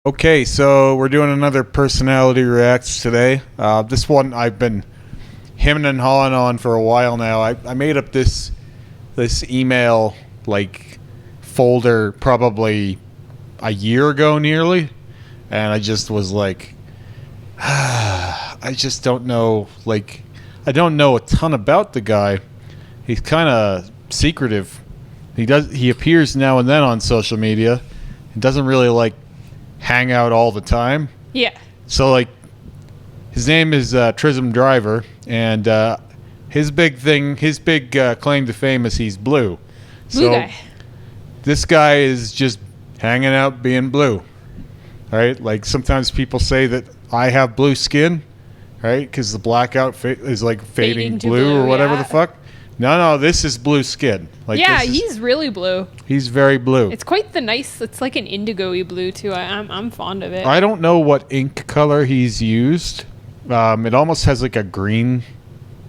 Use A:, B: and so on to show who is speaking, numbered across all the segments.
A: Okay, so we're doing another personality reacts today. This one I've been hemming and hawing on for a while now. I made up this email like folder probably a year ago nearly, and I just was like, I just don't know. Like, I don't know a ton about the guy. He's kind of secretive. He appears now and then on social media. He doesn't really like hang out all the time.
B: Yeah.
A: So like, his name is Trism Driver, and his big claim to fame is he's blue.
B: Blue guy.
A: This guy is just hanging out being blue. Right? Like sometimes people say that I have blue skin, right? Because the black outfit is like fading blue or whatever the fuck. No, this is blue skin. Like,
B: yeah, he's really blue.
A: He's very blue.
B: It's quite the nice. It's like an indigo-y blue too. I'm fond of it.
A: I don't know what ink color he's used. It almost has like a green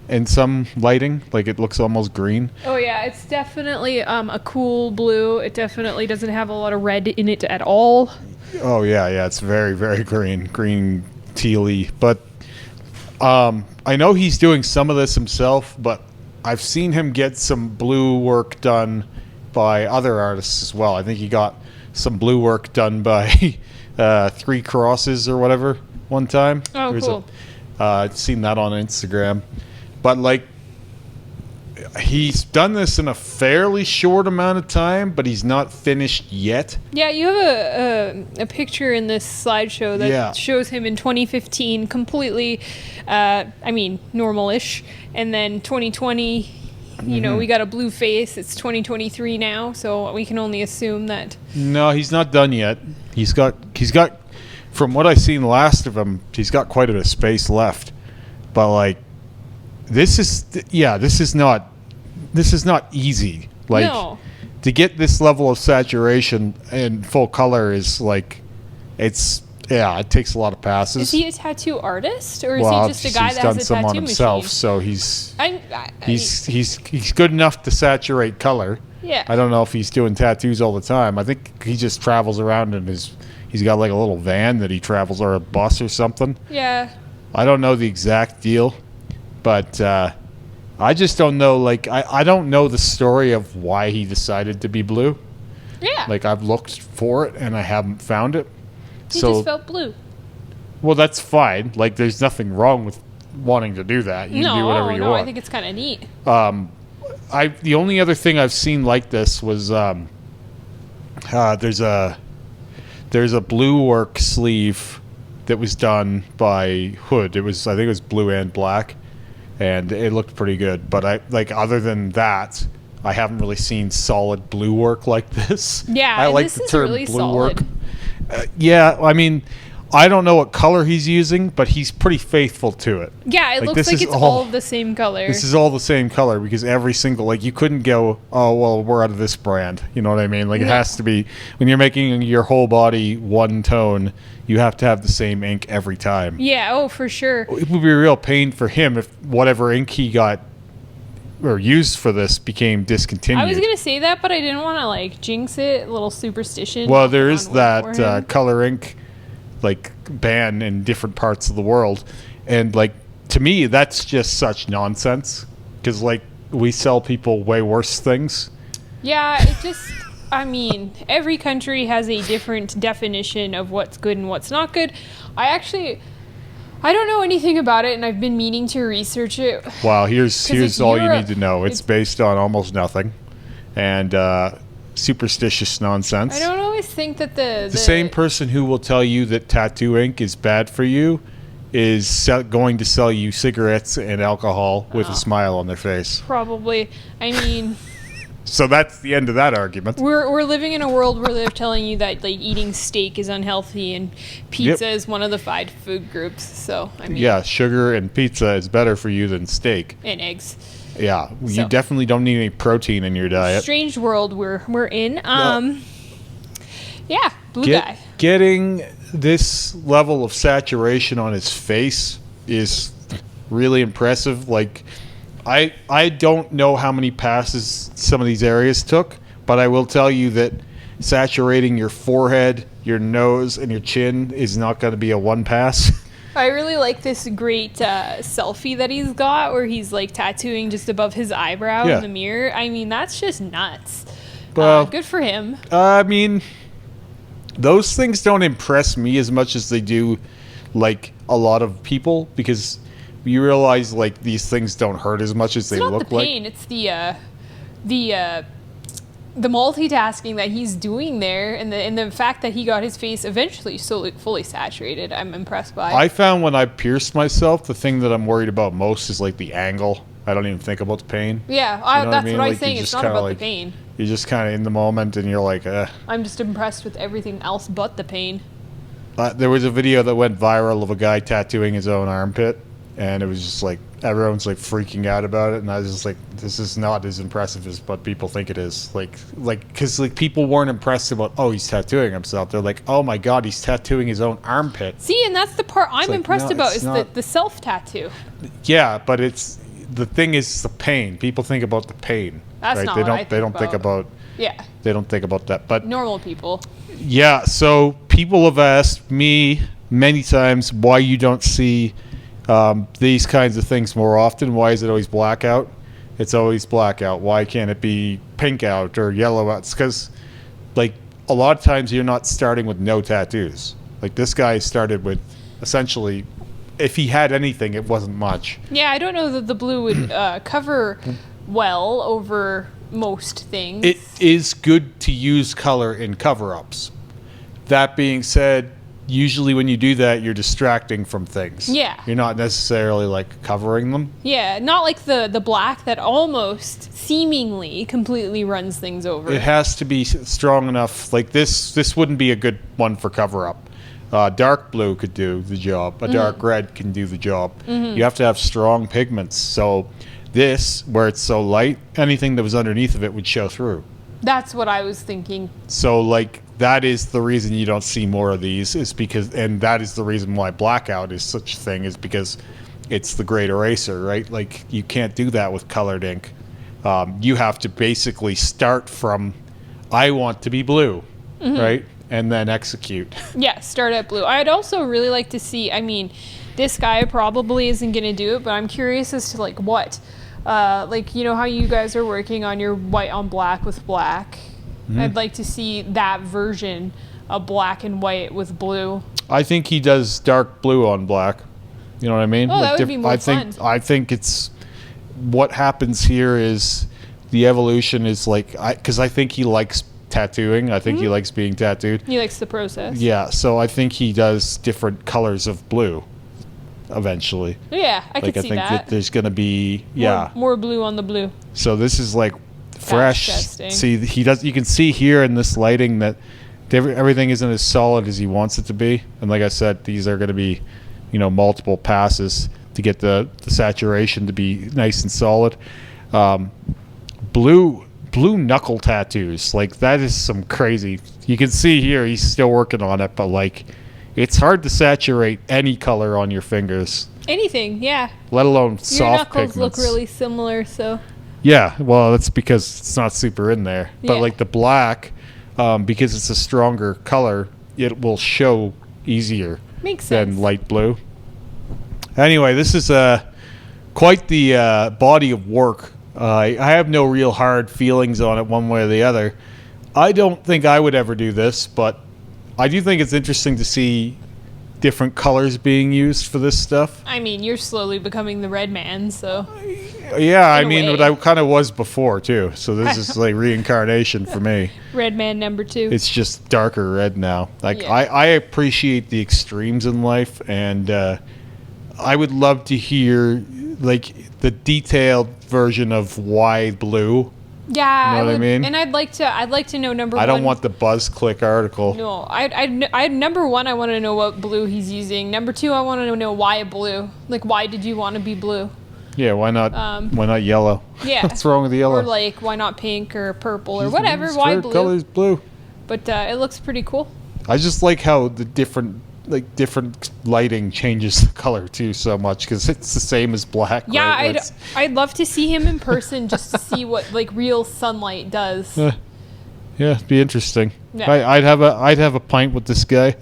A: in some lighting. Like it looks almost green.
B: Oh yeah, it's definitely a cool blue. It definitely doesn't have a lot of red in it at all.
A: Oh yeah, it's very, very green tealy. But I know he's doing some of this himself, but I've seen him get some blue work done by other artists as well. I think he got some blue work done by Three Crosses or whatever one time.
B: Oh, cool.
A: I've seen that on Instagram. But like, he's done this in a fairly short amount of time, but he's not finished yet.
B: Yeah, you have a picture in this slideshow that shows him in 2015 completely, normal-ish. And then 2020, you know, we got a blue face. It's 2023 now, so we can only assume that.
A: No, he's not done yet. He's got, from what I've seen last of him, he's got quite a bit of space left. But like, this is not easy. Like,
B: no.
A: To get this level of saturation and full color is like, it takes a lot
B: Is
A: passes.
B: he a tattoo artist, or is he just a guy that has a tattoo
A: himself,
B: machine?
A: so he's good enough to saturate color.
B: Yeah.
A: I don't know if he's doing tattoos all the time. I think he just travels around in he's got like a little van that he travels, or a bus or something.
B: Yeah.
A: I don't know the exact deal, but I just don't know. Like, I don't know the story of why he decided to be blue.
B: Yeah.
A: Like, I've looked for it and I haven't found it.
B: He just felt blue.
A: Well, that's fine. Like, there's nothing wrong with wanting to do that. You can do whatever you want.
B: I think it's kind of neat.
A: The only other thing I've seen like this was there's a blue work sleeve that was done by Hood. I think it was blue and black, and it looked pretty good. But other than that, I haven't really seen solid blue work like this.
B: Yeah,
A: I like the term
B: really
A: blue
B: solid
A: work. Yeah, I mean, I don't know what color he's using, but he's pretty faithful to it.
B: Yeah, it looks like it's all the same color.
A: This is all the same color, because every single, like, you couldn't go, oh, well, we're out of this brand. You know what I mean? Like, it has to be, when you're making your whole body one tone, you have to have the same ink every time.
B: Yeah, oh, for sure.
A: It would be a real pain for him if whatever ink he got or used for this became discontinued.
B: I was going to say that, but I didn't want to, like, jinx it, a little superstition.
A: Well, there is that color ink, like, ban in different parts of the world. And, like, to me, that's just such nonsense. Because, like, we sell people way worse things.
B: Yeah, it just, I mean, every country has a different definition of what's good and what's not good. I don't know anything about it, and I've been meaning to research it.
A: Wow, here's all you need to know. It's based on almost nothing. And, superstitious nonsense.
B: I don't always think that the
A: same person who will tell you that tattoo ink is bad for you is going to sell you cigarettes and alcohol with a smile on their face.
B: Probably. I mean,
A: so that's the end of that argument.
B: We're living in a world where they're telling you that, like, eating steak is unhealthy and pizza is one of the 5 food groups. So I mean,
A: yeah, sugar and pizza is better for you than steak
B: and eggs.
A: Yeah, you definitely don't need any protein in your diet.
B: Strange world we're in. Yeah, blue guy.
A: Getting this level of saturation on his face is really impressive. Like, I don't know how many passes some of these areas took, but I will tell you that saturating your forehead your nose and your chin is not going to be a one pass.
B: I really like this great selfie that he's got where he's like tattooing just above his eyebrow
A: Yeah.
B: in the mirror. I mean, that's just nuts.
A: Well,
B: Good for him.
A: I mean, those things don't impress me as much as they do, like, a lot of people, because you realize, like, these things don't hurt as much as
B: It's
A: they
B: not
A: look
B: the
A: like.
B: pain, it's the multitasking that he's doing there, and the fact that he got his face eventually fully saturated. I'm impressed by.
A: I found when I pierced myself, the thing that I'm worried about most is, like, the angle. I don't even think about the pain.
B: Yeah,
A: You know what I
B: that's
A: mean?
B: what I
A: Like,
B: was saying.
A: you
B: It's
A: just
B: not
A: kinda,
B: about
A: like,
B: the pain.
A: You're just kind of in the moment, and you're like,
B: I'm just impressed with everything else but the pain.
A: There was a video that went viral of a guy tattooing his own armpit, and it was just like everyone's like freaking out about it, and I was just like, this is not as impressive as what people think it is. Like, because like people weren't impressed about, oh, he's tattooing himself. They're like, oh my god, he's tattooing his own armpit.
B: See, and that's the part I'm
A: like,
B: impressed
A: no,
B: about
A: it's
B: is
A: not.
B: the self tattoo.
A: Yeah, but it's the thing is the pain. People think about the pain.
B: That's
A: right?
B: not
A: They
B: what
A: don't.
B: I
A: They don't think about.
B: Yeah,
A: They don't think about that. But
B: normal people.
A: yeah, so people have asked me many times why you don't see these kinds of things more often. Why is it always blackout? It's always blackout. Why can't it be pink out or yellow out? It's because, like, a lot of times you're not starting with no tattoos. Like, this guy started with, essentially, if he had anything, it wasn't much.
B: Yeah, I don't know that the blue would cover well over most things.
A: It is good to use color in cover-ups. That being said, usually when you do that, you're distracting from things.
B: Yeah.
A: You're not necessarily, like, covering them.
B: Yeah, not like the black that almost seemingly completely runs things over.
A: It has to be strong enough. Like, this wouldn't be a good one for cover-up. Dark blue could do the job. A dark red can do the job. You have to have strong pigments. So this, where it's so light, anything that was underneath of it would show through.
B: That's what I was thinking.
A: So, like, that is the reason you don't see more of these, is because, and that is the reason why blackout is such a thing, is because it's the great eraser, right? Like, you can't do that with colored ink. You have to basically start from, I want to be blue, right? And then execute.
B: Yeah, start at blue. I'd also really like to see, I mean, this guy probably isn't going to do it, but I'm curious as to, like, what? Like, you know how you guys are working on your white on black with black? I'd like to see that version of black and white with blue.
A: I think he does dark blue on black. You know what I mean?
B: Oh, that would be more fun.
A: I think it's what happens here is the evolution is like, because I think he likes tattooing. I think he likes being tattooed.
B: He likes the process.
A: Yeah, so I think he does different colors of blue eventually.
B: Yeah, I
A: Like,
B: could
A: I
B: see
A: think
B: that.
A: there's going to be, yeah.
B: More blue on the blue.
A: So this is like fresh.
B: testing.
A: See, he does. You can see here in this lighting that everything isn't as solid as he wants it to be. And like I said, these are going to be, multiple passes to get the saturation to be nice and solid. Blue knuckle tattoos, like, that is some crazy. You can see here he's still working on it, but like, it's hard to saturate any color on your fingers,
B: Anything, yeah.
A: let alone
B: Your
A: soft
B: knuckles
A: pigments.
B: look really similar, so.
A: Yeah, well, that's because it's not super in there. But
B: Yeah.
A: like the black, because it's a stronger color, it will show easier
B: Makes sense.
A: than light blue. Anyway, this is quite the body of work. I have no real hard feelings on it one way or the other. I don't think I would ever do this, but I do think it's interesting to see different colors being used for this stuff.
B: I mean, you're slowly becoming the red man, so.
A: Yeah, I
B: In a
A: mean,
B: way.
A: but I kind of was before too. So this is like reincarnation for me.
B: Red man number 2.
A: It's just darker red now. Like,
B: Yeah.
A: I appreciate the extremes in life, and I would love to hear like the detailed version of why blue.
B: Yeah,
A: You know what I mean?
B: And I'd like to know number
A: I
B: 1.
A: don't want the buzz click article.
B: No, I number 1, I want to know what blue he's using. Number 2, I want to know why blue. Like, why did you want to be blue?
A: Yeah, why not? Why not yellow?
B: Yeah.
A: What's wrong with the yellow?
B: Or like, why not pink or purple or
A: His
B: whatever? Why
A: favorite
B: blue?
A: color is blue.
B: But it looks pretty cool.
A: I just like how the different lighting changes the color too so much, because it's the same as black.
B: Yeah,
A: right?
B: I'd love to see him in person just to see what like real sunlight does.
A: Yeah, it'd be interesting.
B: Yeah.
A: I'd have a pint with this guy.